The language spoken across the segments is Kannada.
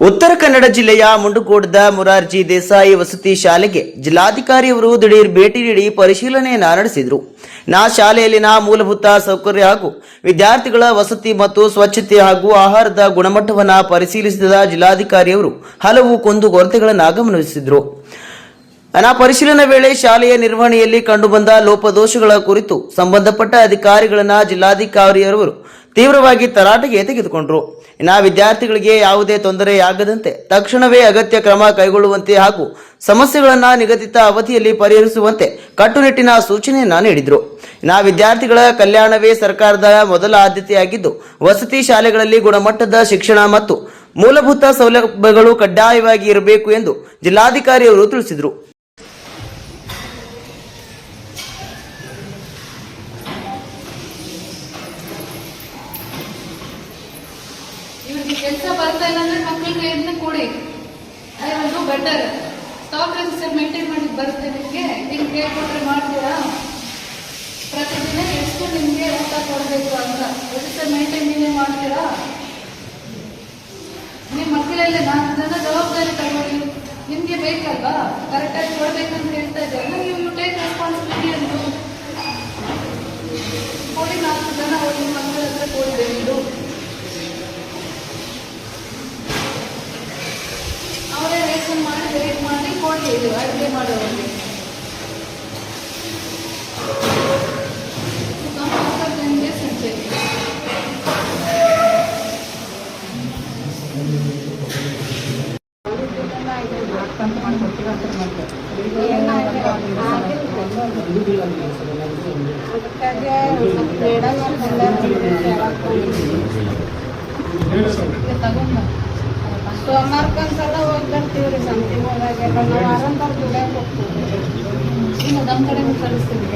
ಉತ್ತರ ಕನ್ನಡ ಜಿಲ್ಲೆಯ ಮುಂಡಗೋಡದ ಮುರಾರ್ಜಿ ದೇಸಾಯಿ ವಸತಿ ಶಾಲೆಗೆ ಜಿಲ್ಲಾಧಿಕಾರಿಯವರು ದಿಢೀರ್ ಭೇಟಿ ನೀಡಿ ಪರಿಶೀಲನೆಯನ್ನು ನಡೆಸಿದರು. ಶಾಲೆಯಲ್ಲಿನ ಮೂಲಭೂತ ಸೌಕರ್ಯ ಹಾಗೂ ವಿದ್ಯಾರ್ಥಿಗಳ ವಸತಿ ಮತ್ತು ಸ್ವಚ್ಛತೆ ಹಾಗೂ ಆಹಾರದ ಗುಣಮಟ್ಟವನ್ನು ಪರಿಶೀಲಿಸಿದ ಜಿಲ್ಲಾಧಿಕಾರಿಯವರು ಹಲವು ಕುಂದುಕೊರತೆಗಳನ್ನು ಗಮನಿಸಿದರು. ಪರಿಶೀಲನೆ ವೇಳೆ ಶಾಲೆಯ ನಿರ್ವಹಣೆಯಲ್ಲಿ ಕಂಡುಬಂದ ಲೋಪದೋಷಗಳ ಕುರಿತು ಸಂಬಂಧಪಟ್ಟ ಅಧಿಕಾರಿಗಳನ್ನು ಜಿಲ್ಲಾಧಿಕಾರಿಯವರು ತೀವ್ರವಾಗಿ ತರಾಟೆಗೆ ತೆಗೆದುಕೊಂಡರು. ವಿದ್ಯಾರ್ಥಿಗಳಿಗೆ ಯಾವುದೇ ತೊಂದರೆಯಾಗದಂತೆ ತಕ್ಷಣವೇ ಅಗತ್ಯ ಕ್ರಮ ಕೈಗೊಳ್ಳುವಂತೆ ಹಾಗೂ ಸಮಸ್ಯೆಗಳನ್ನು ನಿಗದಿತ ಅವಧಿಯಲ್ಲಿ ಪರಿಹರಿಸುವಂತೆ ಕಟ್ಟುನಿಟ್ಟಿನ ಸೂಚನೆಯನ್ನ ನೀಡಿದರು. ವಿದ್ಯಾರ್ಥಿಗಳ ಕಲ್ಯಾಣವೇ ಸರ್ಕಾರದ ಮೊದಲ ಆದ್ಯತೆಯಾಗಿದ್ದು ವಸತಿ ಶಾಲೆಗಳಲ್ಲಿ ಗುಣಮಟ್ಟದ ಶಿಕ್ಷಣ ಮತ್ತು ಮೂಲಭೂತ ಸೌಲಭ್ಯಗಳು ಕಡ್ಡಾಯವಾಗಿ ಇರಬೇಕು ಎಂದು ಜಿಲ್ಲಾಧಿಕಾರಿಯವರು ತಿಳಿಸಿದರು. ಕೆಲಸ ಬರ್ತಾ ಇಲ್ಲ ಅಂದ್ರೆ ಮಕ್ಕಳಿಗೆ ಇದನ್ನ ಕೊಡಿ. I will do better. Stock register maintain ಮಾಡಿ ಬರುತ್ತೆ ನಿಮಗೆ. ನಿಮ್ಗೆ ಹೇಳ್ಕೊಟ್ರೆ ಮಾಡ್ತೀರಾ? ಪ್ರತಿದಿನ ಎಷ್ಟು ನಿಮ್ಗೆ ಊಟ ಕೊಡಬೇಕು ಅಂತ ರಿಜಿಸ್ಟರ್ ಮೇಂಟೈನ್ ನೀವೇ ಮಾಡ್ತೀರಾ? ನಿಮ್ಮ ಮಕ್ಕಳಲ್ಲಿ 4 ಜನ ಜವಾಬ್ದಾರಿ ತಗೊಳ್ಳಿ. ನಿಮ್ಗೆ ಬೇಕಲ್ವಾ, ಕರೆಕ್ಟಾಗಿ ಕೊಡ್ಬೇಕಂತ ಹೇಳ್ತಾ ಇದ್ದಾರೆ. ಯು ಟೇಕ್ ರೆಸ್ಪಾನ್ಸಿಬಿಲಿಟಿ ಅಂತ ಕೊಡಿ. 4 ಜನ ನಿಮ್ಮ ಮಕ್ಕಳ ಹತ್ರ ಕೊಡಬೇಕು. ಅವರೇ ರೇಷನ್ ಮಾಡಿ ವೇಟ್ ಮಾಡಿ ಕೊಡಿ. ಇದು ಅಡುಗೆ ಮಾಡೋರಿಗೆ ತಗೊಂಡ ಸೋಮವಾರಕ್ಕೊಂದ್ಸಲ ಹೋಗಿ ಬರ್ತೀವ್ರಿ. ಸಂತೆ ಹೋದಾಗೆಲ್ಲ ನಾವು ಆರಂಭ ದುಡಿಯಕ್ಕೆ ಹೋಗ್ತೀವಿ. ಈಗ ನಮ್ಮ ಕಡೆ ಕಳಿಸ್ತೀವಿ.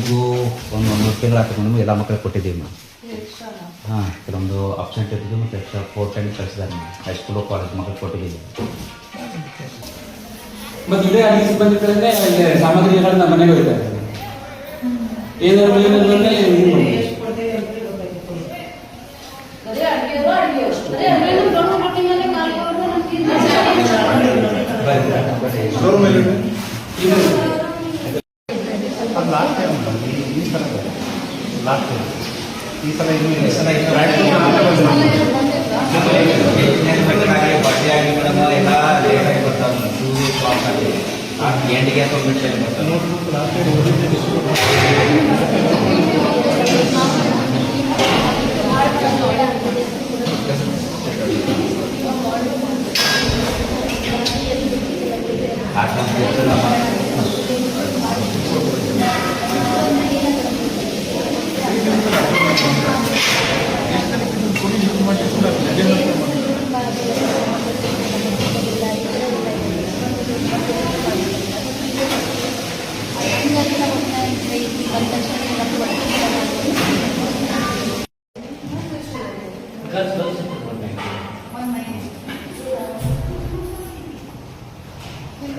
ಇದು ಒಂದು ತಿಂಗಳು ಹಾಕೊಂಡು ಎಲ್ಲ ಮಕ್ಕಳಿಗೆ ಕೊಟ್ಟಿದ್ದೀವಿ ಮ್ಯಾಮ್. ಹಾಂ, ಕೆಲವೊಂದು ಅಬ್ಸೆಂಟ್ ಇರ್ತಿದ್ದು ಮತ್ತು ಎಕ್ಸ್ಟ್ರಾ 4 ಟೈಮ್ ಕಳಿಸಿದ್ದಾರೆ ಮ್ಯಾಮ್. ಹೈಸ್ಕೂಲು ಕಾಲೇಜ್ ಮಕ್ಕಳಿಗೆ ಕೊಟ್ಟಿದ್ದೀವಿ. ಮತ್ತು ಇದೇ ಅಡಿಗೆ ಸಿಬ್ಬಂದಿ ಸಾಮಗ್ರಿಗಳನ್ನ ಮನೆಗೆ ಹೋಗ್ತಾರೆ. ಏನಾದ್ರು ಈ ಸಲ ಎಂಡಿಗೆ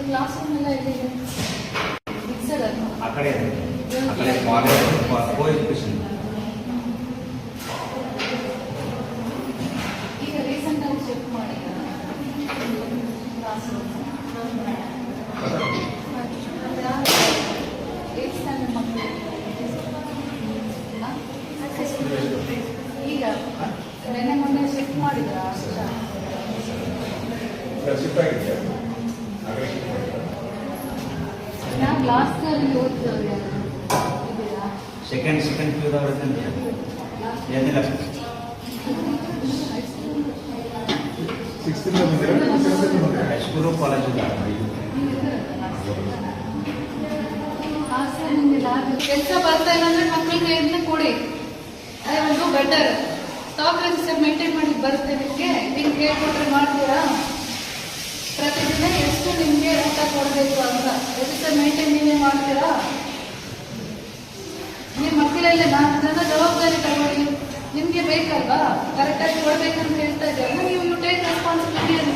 ಕ್ಲಾಸ್ ರೂಮ್ ಎಲ್ಲ ಎಲ್ಲಿದೆ? ಮಿಕ್ಸರ್ ಆ ಕಡೆ ಕೋಎಜುಕೇಷನ್. ಈಗ ರೀಸೆಂಟ್ ಆಗಿ ಚೆಕ್ ಮಾಡಿದ ಕ್ಲಾಸ್ ರೂಮ್ 8th ಸ್ಟ್ಯಾಂಡರ್ಡ್ ಮಕ್ಕಳು ಈಗ ನೆನ್ನೆ ಮೊನ್ನೆ ಚೆಕ್ ಮಾಡಿದ್ರ? ನಾವು ಲಾಸ್ಟ್ ಅಲ್ಲಿ ಓದಿದವ್ರು ಸೆಕೆಂಡ್ ಏನಿಲ್ಲ ಹೈಸ್ಕೂಲು ಕಾಲೇಜು ಕೆಲಸ ಬರ್ತಾ ಇಲ್ಲ ಅಂದ್ರೆ ಮಕ್ಕಳಿಗೆ ಇದನ್ನ ಕೊಡಿ. I will do better. Stock register maintain ಮಾಡಿ ಬರುತ್ತೆ ನಿಮಗೆ. ನಿಮ್ಗೆ ಹೇಳ್ಕೊಟ್ರೆ ಮಾಡ್ತೀರಾ? ಪ್ರತಿದಿನ ಎಷ್ಟು ನಿಮ್ಗೆ ಊಟ ಕೊಡಬೇಕು ಅಂತ ರಿಜಿಸ್ಟರ್ ಮೇಂಟೈನ್ ನೀವೇ ಮಾಡ್ತೀರಾ? ಮೇಲೆ 4 ಜನ ಜವಾಬ್ದಾರಿ ತಗೊಳ್ಳಿ. ನಿಮ್ಗೆ ಬೇಕಲ್ವಾ, ಕರೆಕ್ಟಾಗಿ ಕೊಡ್ಬೇಕಂತ ಹೇಳ್ತಾ ಇದ್ದಾರೆ, ನೀವು ಟೇಕ್ ರೆಸ್ಪಾನ್ಸಿಬಿಲಿಟಿ ಅಂತ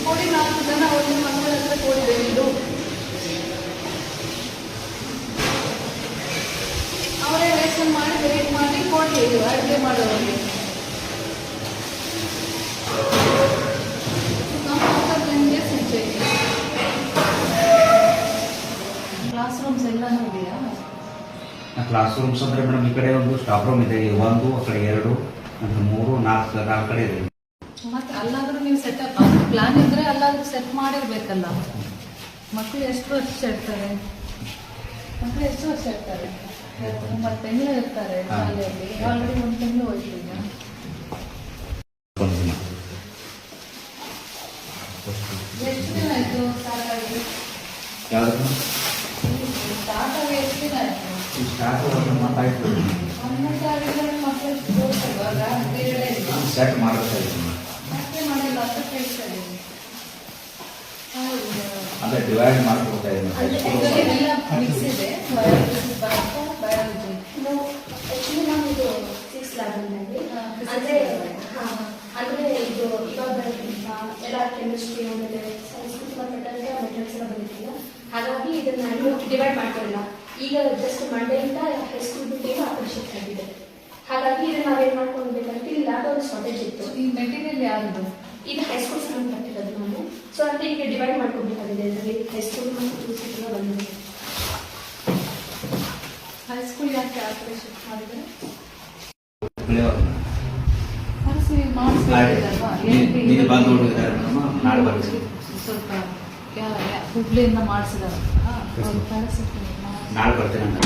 ಕೊಡಿ. 4 ಜನ ಒಂದು ಮಕ್ಕಳ ಹತ್ರ ಕೊಡಿದೆ ಇದು. ಅವರೇ ರೇಷನ್ ಮಾಡಿ ವೇಟ್ ಮಾಡಿ ಕೊಡಿ ಅಡುಗೆ ಮಾಡೋರಿಗೆ. ಕ್ಲಾಸ್ ರೂಮ್ಸ್ ಎಲ್ಲಾನು ಇದೆಯಾ? ಕ್ಲಾಸ್ ರೂಮ್ಸ್ ಅಂದರೆ ಮೇಡಮ್ ಈ ಕಡೆ ಒಂದು ಸ್ಟಾಫ್ ರೂಮ್ ಇದೆ, 1 ಆ ಕಡೆ 2 ಅಂದ್ರೆ 3 4 ಕಡೆ ಇದೆ. ಮತ್ತೆ ಅಲ್ಲಾದ್ರೂ ನೀವು ಸೆಟಪ್ ಪ್ಲಾನ್ ಇದ್ರೆ ಅಲ್ಲಾದ್ರೂ ಸೆಟ್ ಮಾಡಿರ್ಬೇಕಲ್ಲ. ಮಕ್ಕಳು ಎಷ್ಟು ವರ್ಷ ಇರ್ತಾರೆ? ಮಕ್ಕಳು ಎಷ್ಟು ವರ್ಷ ಇರ್ತಾರೆ? 9 ತಿಂಗಳು ಇರ್ತಾರೆ ಶಾಲೆಯಲ್ಲಿ. ಆಲ್ರೆಡಿ 1 ತಿಂಗಳು ಹೋಯ್ತು ಈಗ. ಎಷ್ಟು ದಿನ ಆಯ್ತು ಸ್ಟಾರ್ಟ್ ಆಗಿ? ಯಾವುದು ಸ್ಟಾರ್ಟ್ ಆಗಿ ಎಷ್ಟು ದಿನ ಆಯ್ತು? ಸ್ಟಾರ್ಟ್ 1 ಮಂತ್ ಆಯ್ತು. 1 ಮಂತ್ ಆಗಿದ್ರೆ ಮಕ್ಕಳು ಹೋಗ್ತಲ್ವಾಗ ಪೀರಿಯಡ್ ಇಲ್ಲ. ಸೆಟ್ ಮಾಡಬೇಕಾಗಿತ್ತು ಮತ್ತೆ ಮಾಡಿಲ್ಲ ಅಂತ ಕೇಳ್ತಾ ಇದ್ದೀನಿ. ಅಂದರೆ ಡಿವೈಡ್ ಮಾಡ್ಕೊಡ್ತಾ ಇದ್ದೀನಿ. ಎಲ್ಲ ಮಿಕ್ಸ್ ಇದೆ. ಬಯಾಲಜಿ ಆಕ್ಚುಲಿ ನಾವು ಇದು 6th ಲ್ಯಾಬ್ನಲ್ಲಿ ಅಂದರೆ ಅಂದರೆ ಇದು ಇವಾಗ ಎಲ್ಲ ಕೆಮಿಸ್ಟ್ರಿ ಆಮೇಲೆ ಸೈನ್ಸ್ ತುಂಬ ಮೆಟೀರಿಯಲ್ಸ್ ಎಲ್ಲ ಬಂದಿರ್ತಿಲ್ಲ, ಹಾಗಾಗಿ ಇದನ್ನ ಡಿವೈಡ್ ಮಾಡ್ಕೊಳ್ಳಿಲ್ಲ. ಈಗ ಜಸ್ಟ್ ಮಂಡೆಯಿಂದ ಹೈಸ್ಕೂಲ್ ಬಿಟ್ಟು ಆ ಕಡೆ ಶಿಫ್ಟ್ ಆಗಿದೆ. ಹಾಗಾಗಿ ಇದನ್ನ ನಾವೇನು ಮಾಡ್ಕೊಳ್ಬೇಕಂತ ಇಲ್ಲಿ ಲ್ಯಾಬ್ ಒಂದು ಶಾರ್ಟೇಜ್ ಇತ್ತು. ಈ ಮೆಟೀರಿಯಲ್ ಯಾವುದು? ಇದು ಹೈಸ್ಕೂಲ್ ಸಂಬಂಧಪಟ್ಟಿರೋದು ನಾನು. ಸೊ ಅಂತ ಈಗ ಡಿವೈಡ್ ಮಾಡ್ಕೊಳ್ಬೇಕಾಗಿದೆ. ಇದರಲ್ಲಿ ಹೈಸ್ಕೂಲ್ ಮತ್ತು ಟ್ಯೂಷನ್ ಬಂದಿದೆ. ಹೈಸ್ಕೂಲ್ ಯಾಕೆ ಆ ಕಡೆ ಶಿಫ್ಟ್ ಮಾಡಿದ್ರೆ? ಇದು ಬಂದು ನೋಡಿದ್ರೆ ನಾಳೆ ಬರ್ತೀವಿ. ಸ್ವಲ್ಪ ಹುಬ್ಳಿಯಿಂದ ಮಾಡಿಸಿದಾರ ನಾಳೆ ಬರ್ತೀನಿ ಅಂತ.